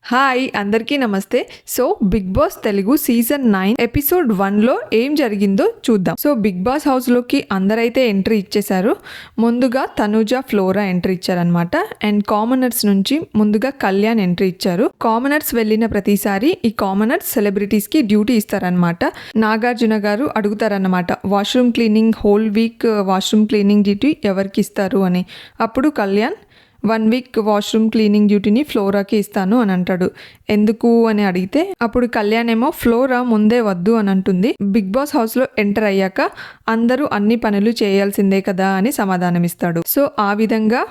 Hi అందరికీ నమస్తే. So Bigg Boss Telugu season 9 episode 1లో ఏం జరిగిందో చూద్దాం. సో బిగ్ బాస్ హౌస్లోకి అందరైతే ఎంట్రీ ఇచ్చేశారు. ముందుగా తనుజ, ఫ్లోరా ఎంట్రీ ఇచ్చారనమాట. అండ్ కామనర్స్ నుంచి ముందుగా కళ్యాణ్ ఎంట్రీ ఇచ్చారు. కామనర్స్ వెళ్ళిన ప్రతిసారి ఈ కామనర్స్ సెలబ్రిటీస్కి డ్యూటీ ఇస్తారనమాట. నాగార్జున గారు అడుగుతారన్నమాట, washroom cleaning whole week washroom cleaning duty ఎవరికి ఇస్తారు అని. అప్పుడు కళ్యాణ్ 1 వీక్ వాష్రూమ్ క్లీనింగ్ డ్యూటీని ఫ్లోరాకి ఇస్తాను అని అంటాడు. ఎందుకు అని అడిగితే అప్పుడు కళ్యాణ్ ఏమో ఫ్లోరా ముందే వద్దు అని అంటుంది. బిగ్ బాస్ హౌస్లో ఎంటర్ అయ్యాక అందరూ అన్ని పనులు చేయాల్సిందే కదా అని సమాధానం ఇస్తాడు. సో ఆ విధంగా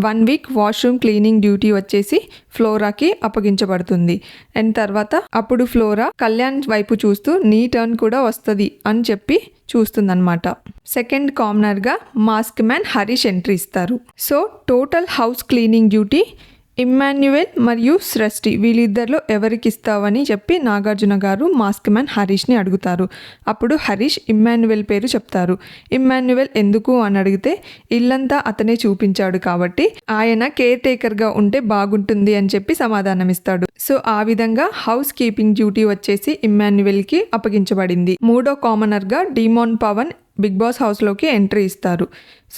1 వీక్ వాష్రూమ్ క్లీనింగ్ డ్యూటీ వచ్చేసి ఫ్లోరాకి అప్పగించబడుతుంది. అండ్ తర్వాత అప్పుడు ఫ్లోరా కళ్యాణ్ వైపు చూస్తూ నీ టర్న్ కూడా వస్తుంది అని చెప్పి చూస్తుందన్నమాట. సెకండ్ కామనర్గా మాస్క్ మ్యాన్ హరీష్ ఎంట్రీ ఇస్తారు. So total house cleaning duty Emmanuel మరియు సృష్టి వీళ్ళిద్దరిలో ఎవరికి ఇస్తావని చెప్పి నాగార్జున గారు మాస్క్ మ్యాన్ హరీష్ని అడుగుతారు. అప్పుడు హరీష్ ఇమ్మాన్యుయల్ పేరు చెప్తారు. ఇమ్మాన్యుయల్ ఎందుకు అని అడిగితే ఇల్లంతా అతనే చూపించాడు కాబట్టి ఆయన కేర్ టేకర్గా ఉంటే బాగుంటుంది అని చెప్పి సమాధానం ఇస్తాడు. సో ఆ విధంగా హౌస్ కీపింగ్ డ్యూటీ వచ్చేసి ఇమ్మాన్యుయల్కి అప్పగించబడింది. మూడో కామనర్గా డీమాన్ పవన్ బిగ్ బాస్ హౌస్లోకి ఎంట్రీ ఇస్తారు.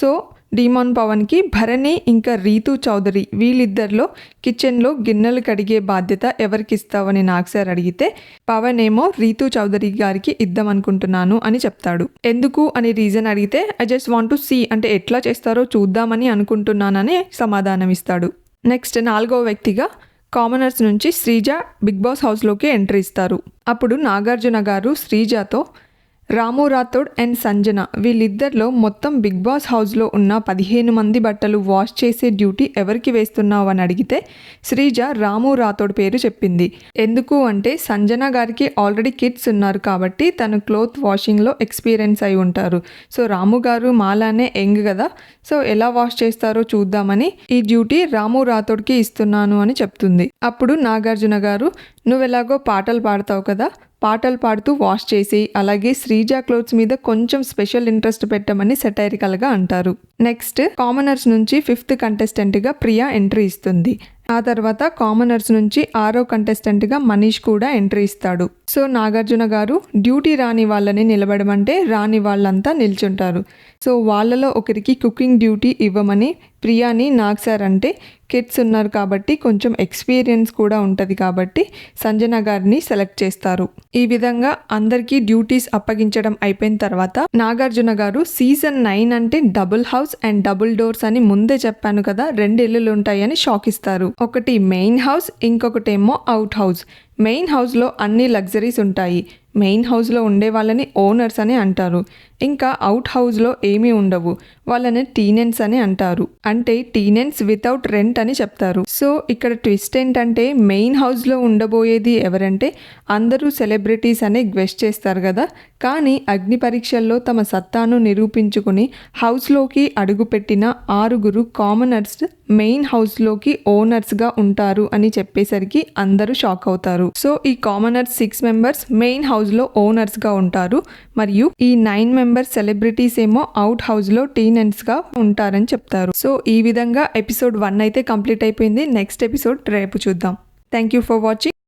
సో డీమాన్ పవన్కి భరణి ఇంకా రీతు చౌదరి వీళ్ళిద్దరిలో కిచెన్లో గిన్నెలు కడిగే బాధ్యత ఎవరికి ఇస్తావని నాకు సార్ అడిగితే పవన్ ఏమో రీతు చౌదరి గారికి ఇద్దామనుకుంటున్నాను అని చెప్తాడు. ఎందుకు అని రీజన్ అడిగితే I just want to see అంటే ఎట్లా చేస్తారో చూద్దామని అనుకుంటున్నానని సమాధానం ఇస్తాడు. నెక్స్ట్ నాలుగో వ్యక్తిగా కామనర్స్ నుంచి శ్రీజ బిగ్ బాస్ హౌస్లోకి ఎంట్రీ ఇస్తారు. అప్పుడు నాగార్జున గారు శ్రీజతో రాము రాథోడ్ అండ్ సంజన వీళ్ళిద్దరిలో మొత్తం బిగ్ బాస్ హౌస్లో ఉన్న 15 మంది బట్టలు వాష్ చేసే డ్యూటీ ఎవరికి వేస్తున్నావు అని అడిగితే శ్రీజ రాము రాథోడ్ పేరు చెప్పింది. ఎందుకు అంటే సంజన గారికి ఆల్రెడీ కిడ్స్ ఉన్నారు కాబట్టి తను క్లోత్ వాషింగ్లో ఎక్స్పీరియన్స్ అయి ఉంటారు. సో రాము గారు మాలానే యంగ్ కదా, సో ఎలా వాష్ చేస్తారో చూద్దామని ఈ డ్యూటీ రాము రాథోడ్కి ఇస్తున్నాను అని చెప్తుంది. అప్పుడు నాగార్జున గారు నువ్వెలాగో పాటలు పాడతావు కదా, పాటలు పాడుతూ వాష్ చేసి అలాగే శ్రీజ క్లోత్స్ మీద కొంచెం స్పెషల్ ఇంట్రెస్ట్ పెట్టమని సెటైరికల్గా అంటారు. నెక్స్ట్ కామనర్స్ నుంచి 5th కంటెస్టెంట్గా ప్రియా ఎంట్రీ ఇస్తుంది. ఆ తర్వాత కామనర్స్ నుంచి 6వ కంటెస్టెంట్గా మనీష్ కూడా ఎంట్రీ ఇస్తాడు. సో నాగార్జున గారు డ్యూటీ రాని వాళ్ళని నిలబడమంటే రాని వాళ్ళంతా నిల్చుంటారు. సో వాళ్ళలో ఒకరికి కుకింగ్ డ్యూటీ ఇవ్వమని ప్రియాని నాగ్ సార్ అంటే కిడ్స్ ఉన్నారు కాబట్టి కొంచెం ఎక్స్పీరియన్స్ కూడా ఉంటుంది కాబట్టి సంజన గారిని సెలెక్ట్ చేస్తారు. ఈ విధంగా అందరికీ డ్యూటీస్ అప్పగించడం అయిపోయిన తర్వాత నాగార్జున గారు సీజన్ 9 అంటే double house and double doors అని ముందే చెప్పాను కదా, 2 ఇల్లులు ఉంటాయని షాక్ ఇస్తారు. ఒకటి మెయిన్ హౌస్, ఇంకొకటేమో అవుట్ హౌస్. మెయిన్ హౌస్లో అన్ని లగ్జరీస్ ఉంటాయి. మెయిన్ హౌస్లో ఉండే వాళ్ళని ఓనర్స్ అని అంటారు. ఇంకా అవుట్ హౌస్లో ఏమీ ఉండవు, వాళ్ళని టీనెంట్స్ అని అంటారు. అంటే టీనెంట్స్ వితౌట్ రెంట్ అని చెప్తారు. సో ఇక్కడ ట్విస్ట్ ఏంటంటే మెయిన్ హౌస్లో ఉండబోయేది ఎవరంటే అందరూ సెలబ్రిటీస్ అనే గెస్ట్ చేస్తారు కదా, కానీ అగ్ని పరీక్షల్లో తమ సత్తాను నిరూపించుకుని హౌస్లోకి అడుగుపెట్టిన 6 కామనర్స్ మెయిన్ హౌస్లోకి ఓనర్స్గా ఉంటారు అని చెప్పేసరికి అందరూ షాక్ అవుతారు. సో ఈ కామనర్స్ 6 మెంబర్స్ మెయిన్ హౌస్లో ఓనర్స్గా ఉంటారు మరియు ఈ 9 మెంబర్స్ సెలబ్రిటీస్ ఏమో అవుట్ హౌస్లో టీనెంట్స్గా ఉంటారని చెప్తారు. సో ఈ విధంగా ఎపిసోడ్ 1 అయితే కంప్లీట్ అయిపోయింది. నెక్స్ట్ ఎపిసోడ్ రేపు చూద్దాం. Thank you for watching.